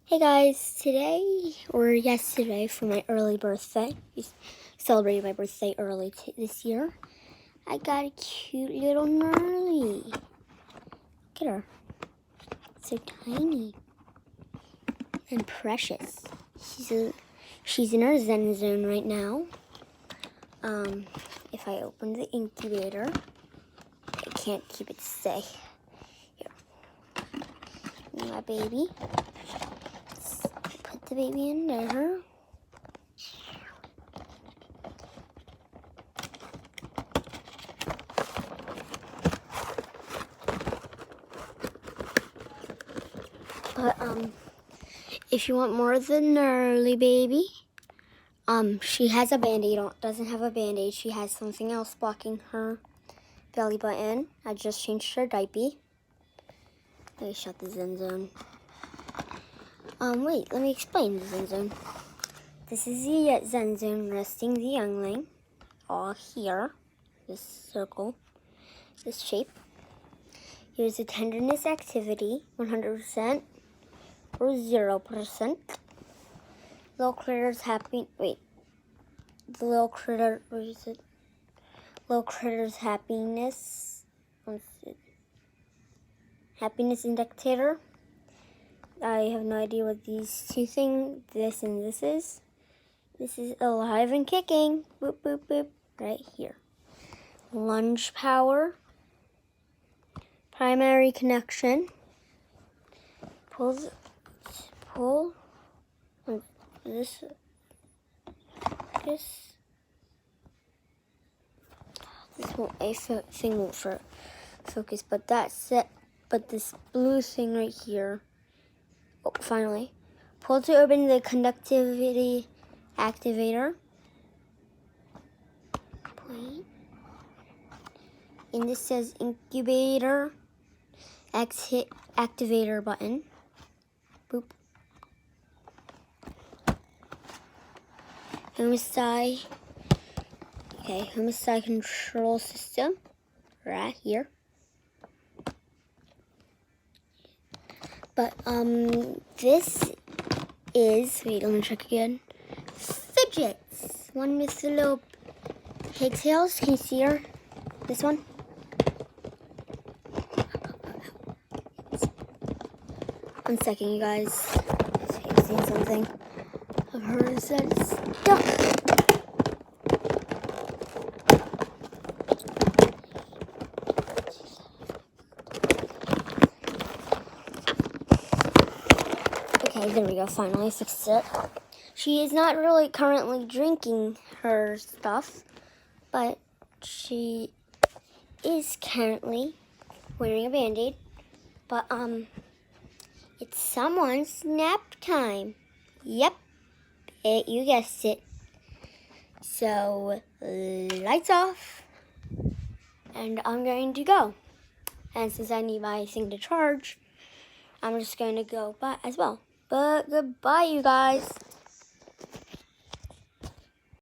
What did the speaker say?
Hey guys, today, or yesterday for my early birthday, we celebrated my birthday early this year, I got a cute little Nerlie. Look at her. So tiny and precious. She's in her Zen zone right now. If I open the incubator, I can't keep it safe. Here. My baby. Put the baby in there. But if you want more of the Nerlie baby, she has a band-aid on. Doesn't have a band-aid. She has something else blocking her belly button. I just changed her diaper. Let me shut the Zen zone. Wait, let me explain the Zen zone. This is the Zen zone resting the youngling. All here. This circle. This shape. Here's the tenderness activity. 100% or 0%. Little critters happy. Wait. The little critter. Where is it? Little critters happiness. Happiness indicator. I have no idea what these two things, this and this is. This is alive and kicking. Boop, boop, boop. Right here. Lunge power. Primary connection. Pull this thing won't focus, but that's it. But this blue thing right here. Oh, finally. Pull to open the conductivity activator. Wait. And this says incubator activator button. Boop. Homicide. Okay, homicide control system. Right here. But this is, wait, let me check again. Fidgets. One with the little pigtails. Can you see her? This one? One second, you guys. I've seen something of hers that's stuck. Okay, there we go. Finally fixed it. She is not really currently drinking her stuff, but she is currently wearing a band-aid. But it's someone's nap time. Yep, you guessed it. So lights off, and I'm going to go. And since I need my thing to charge, I'm just going to go as well. But goodbye, you guys.